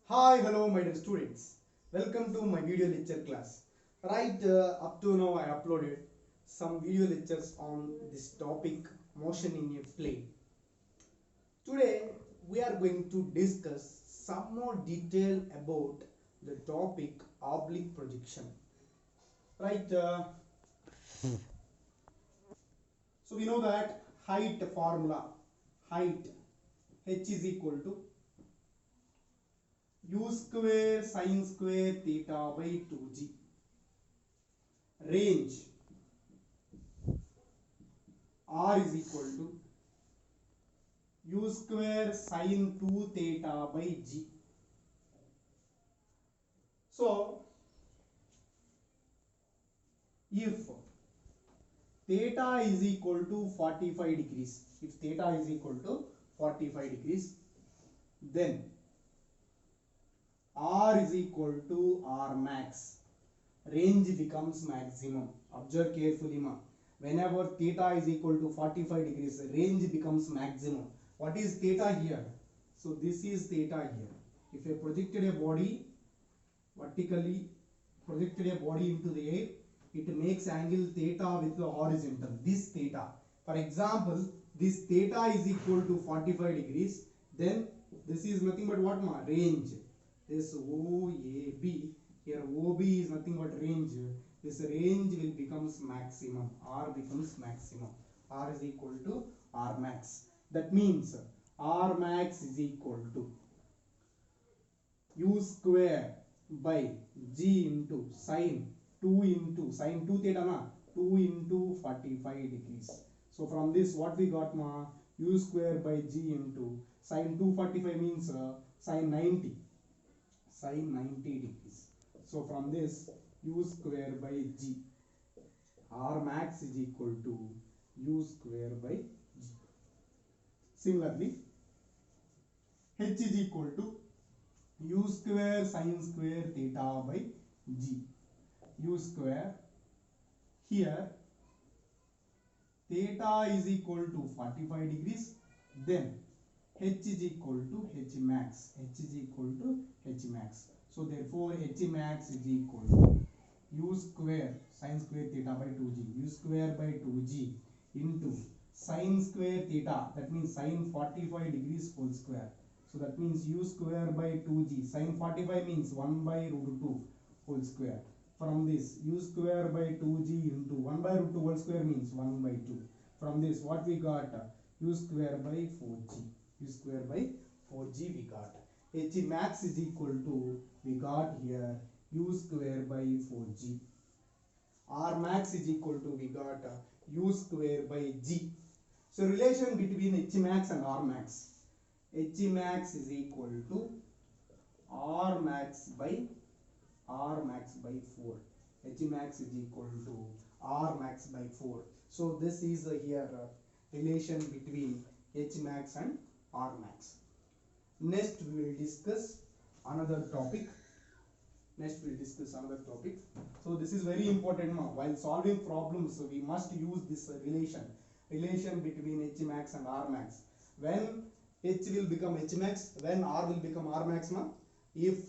Hi, hello, my dear students. Welcome to my video lecture class. Right up to now, I uploaded some video lectures on this topic motion in a plane. Today, we are going to discuss some more detail about the topic oblique projection. Right, so we know that height formula, height h is equal to u square sin square theta by 2g. Range r is equal to u square sin 2 theta by g. So if theta is equal to 45 degrees, if theta is equal to 45 degrees, then r is equal to r max, range becomes maximum. Observe carefully ma, whenever theta is equal to 45 degrees, range becomes maximum. What is theta here? So this is theta here. If I projected a body vertically, projected a body into the air, it makes angle theta with the horizontal, this theta. For example, this theta is equal to 45 degrees, then this is nothing but what ma? Range. This OAB, here OB is nothing but range. This range will becomes maximum, R becomes maximum. R is equal to R max. That means R max is equal to u square by g into sin 2 into sin 2 theta na, 2 into 45 degrees. So from this what we got ma, u square by g into sin 245 means sin 90, sin 90 degrees. So from this u square by g, r max is equal to u square by g. Similarly, h is equal to u square sin square theta by g. U square, here theta is equal to 45 degrees, then h is equal to h max, h is equal to h max. So therefore h max is equal to u square sin square theta by 2g, u square by 2g into sin square theta, that means sin 45 degrees whole square. So that means u square by 2g, sin 45 means 1 by root 2 whole square. From this u square by 2g into 1 by root 2 whole square means 1 by 2. From this what we got? U square by 4g, u square by 4g we got. H max is equal to, we got here u square by 4g. R max is equal to, we got u square by g. So relation between H max and R max, H max is equal to R max by 4. H max is equal to R max by 4. So this is here relation between H max and R max. Next we will discuss another topic. So this is very important now. While solving problems, we must use this relation between H max and R max. When H will become H max, when R will become R max ma? If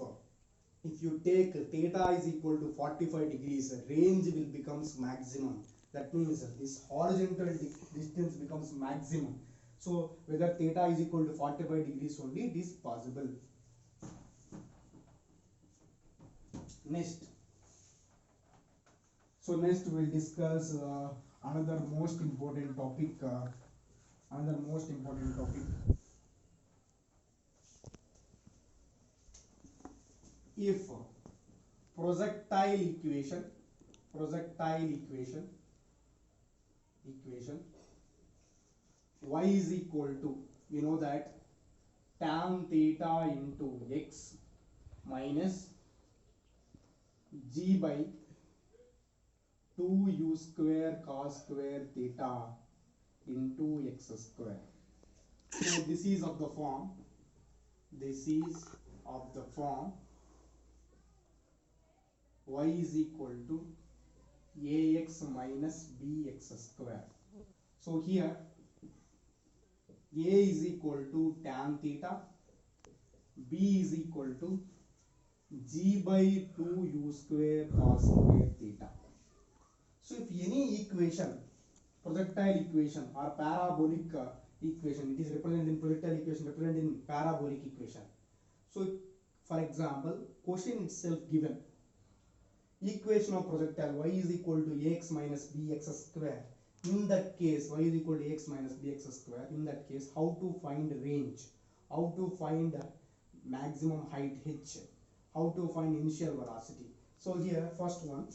you take theta is equal to 45 degrees, range will becomes maximum. That means this horizontal distance becomes maximum. So whether theta is equal to 45 degrees only, it is possible. Next we will discuss another most important topic. If projectile equation y is equal to, we know that tan theta into x minus g by 2u square cos square theta into x square. So this is of the form y is equal to ax minus bx square. So here a is equal to tan theta, B is equal to G by 2 U square cos square theta. So if any equation, projectile equation or parabolic equation, it is represented in projectile equation, represented in parabolic equation. So for example, question itself given, equation of projectile y is equal to ax minus bx square. In that case, y is equal to x minus bx square. In that case, how to find range, how to find maximum height h, how to find initial velocity. So here first one,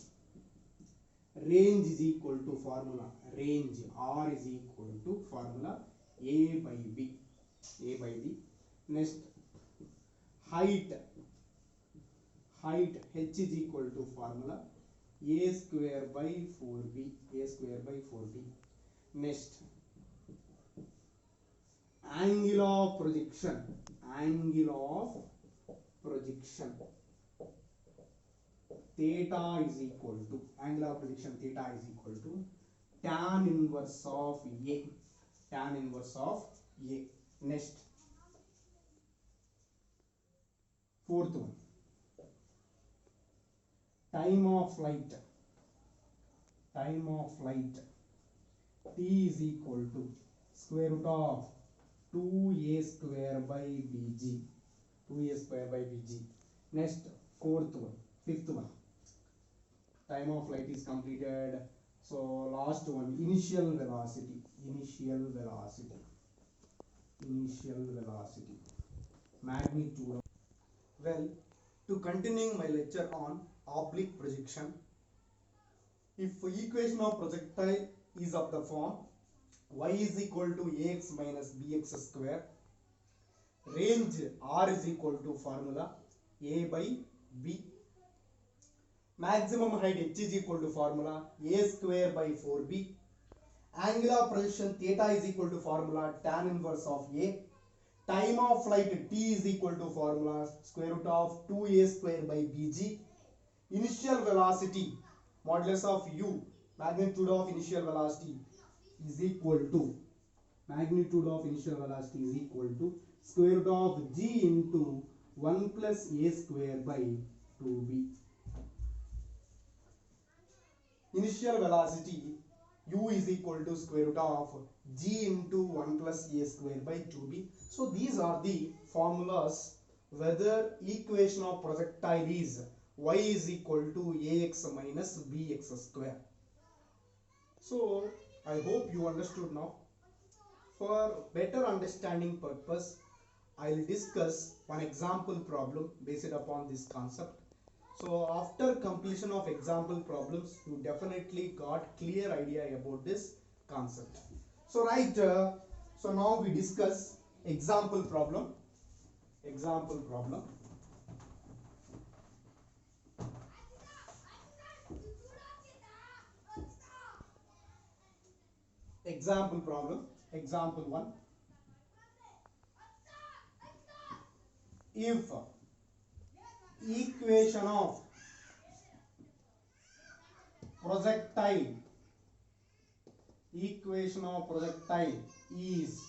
range is equal to formula, range r is equal to formula a by b, a by b. Next, height h is equal to formula a square by 4b, a square by 4b. Next, angle of projection, theta is equal to, angle of projection theta is equal to tan inverse of a, tan inverse of a. Next, fourth one, time of flight, t is equal to square root of 2a square by bg, 2a square by bg. Next, fourth one, fifth one, time of flight is completed. So last one, initial velocity, magnitude. Well, to continuing my lecture on oblique projection, if equation of projectile is of the form y is equal to ax minus bx square, range r is equal to formula a by b, maximum height h is equal to formula a square by 4b, angle of projection theta is equal to formula tan inverse of a, time of flight t is equal to formula square root of 2a square by bg, initial velocity modulus of u, magnitude of initial velocity is equal to, square root of g into 1 plus a square by 2b. Initial velocity u is equal to square root of g into 1 plus a square by 2b. So these are the formulas whether equation of projectile is y is equal to ax minus bx square. So I hope you understood now. For better understanding purpose, I will discuss one example problem based upon this concept. So after completion of example problems, you definitely got clear idea about this concept. So right, so now we discuss example problem. Example problem, example 1. If equation of projectile is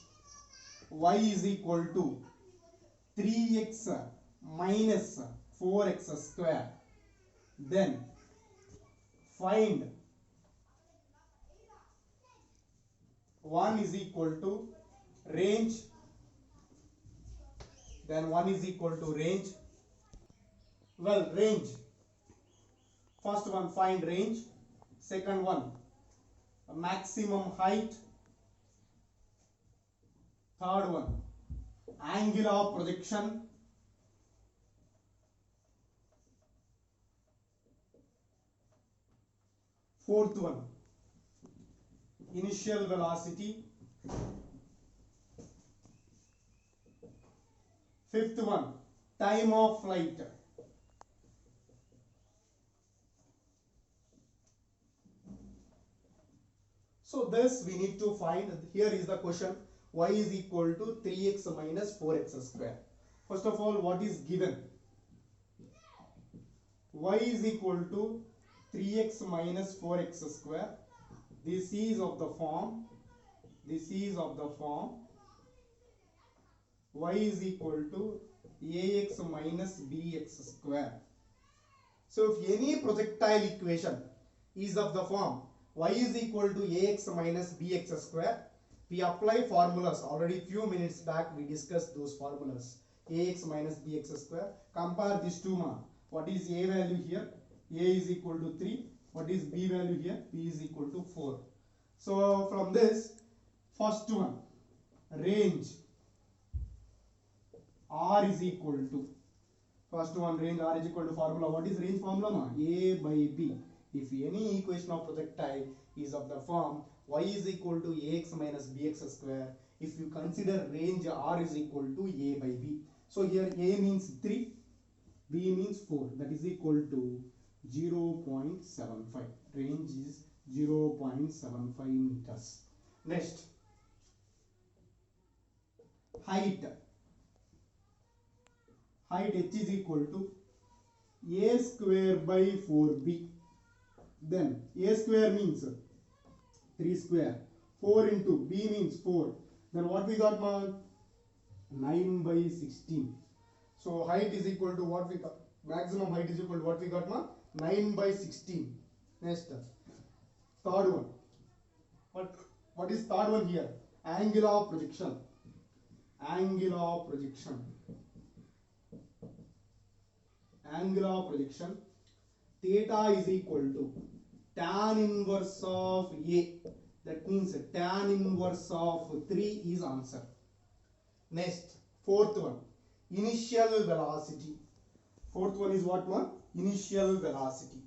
y is equal to 3x minus 4x square, then find 1 is equal to range, Well, range, first one find range, second one maximum height, third one angle of projection, fourth one initial velocity, fifth one time of flight. So this we need to find. Here is the question, y is equal to 3x minus 4x square. First of all, what is given? Y is equal to 3x minus 4x square. This is of the form y is equal to ax minus bx square. So if any projectile equation is of the form y is equal to ax minus bx square, we apply formulas. Already few minutes back we discussed those formulas. Ax minus bx square. Compare these two. What is a value here? A is equal to 3. What is b value here? B is equal to 4. So from this, first one, range r is equal to, first one, range r is equal to formula. What is range formula? A by b. If any equation of projectile is of the form y is equal to ax minus bx square, if you consider range r is equal to a by b. So here a means 3, b means 4. That is equal to 0.75. Range is 0.75 meters. Next, height. Height h is equal to a square by 4b. Then a square means 3 square. 4 into b means 4. Then what we got, man? 9 by 16. So height is equal to what we got? Maximum height is equal to what we got, man? 9 by 16. Next, third one. What is third one here? Angle of projection. Angle of projection. Angle of projection. Theta is equal to tan inverse of A. That means tan inverse of 3 is answer. Next, fourth one, initial velocity. Fourth one is what one? Initial velocity.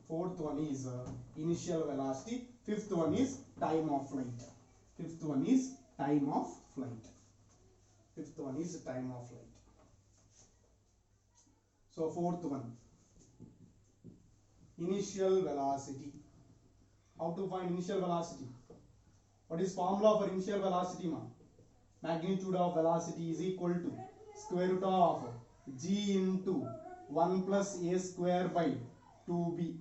Fourth one is initial velocity. Fifth one is time of flight. Fifth one is time of flight. Fifth one is time of flight. So fourth one, initial velocity. How to find initial velocity? What is formula for initial velocity, ma? Magnitude of velocity is equal to square root of g into 1 plus a square by 2b.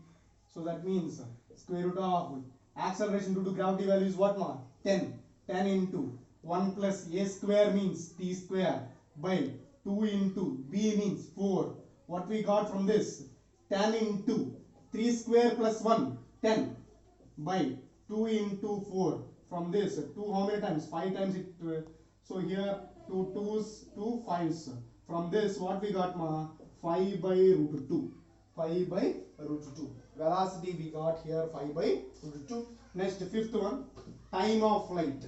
So that means square root of acceleration due to gravity value is what, ma? 10. 10 into 1 plus a square means t square by 2 into b means 4. What we got from this? 10 into 3 square plus 1, 10 by 2 into 4. From this, 2 how many times? 5 times it. So here 2 2's, 2 5's. From this, what we got, ma? 5 by root 2. 5 by root 2. Velocity we got here 5 by root 2. Next, fifth one, time of flight.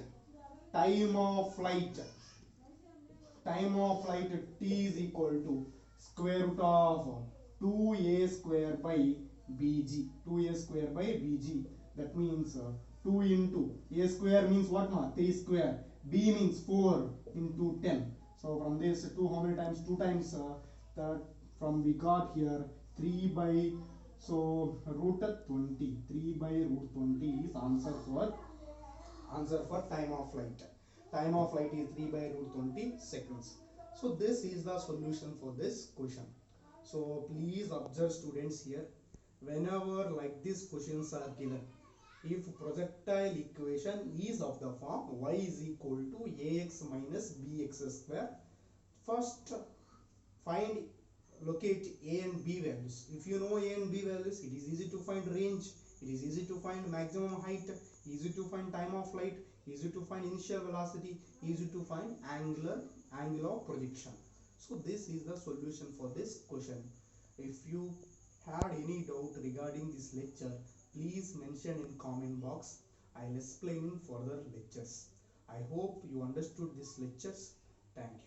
Time of flight. Time of flight t is equal to square root of 2a square by bg. 2a square by bg. That means 2 into a square means what, ma? 3 square. B means 4 into 10. So from this 2 how many times? 2 times from we got here 3 by, so root 20. 3 by root 20 is answer for time of flight. Time of flight is 3 by root 20 seconds. So this is the solution for this question. So please observe, students, here. Whenever like these questions are given, if projectile equation is of the form y is equal to ax minus bx square, first locate a and b values. If you know a and b values, it is easy to find range, it is easy to find maximum height, easy to find time of flight, easy to find initial velocity, easy to find angle of projection. So this is the solution for this question. If you had any doubt regarding this lecture, please mention in comment box. I'll explain in further lectures. I hope you understood these lectures. Thank you.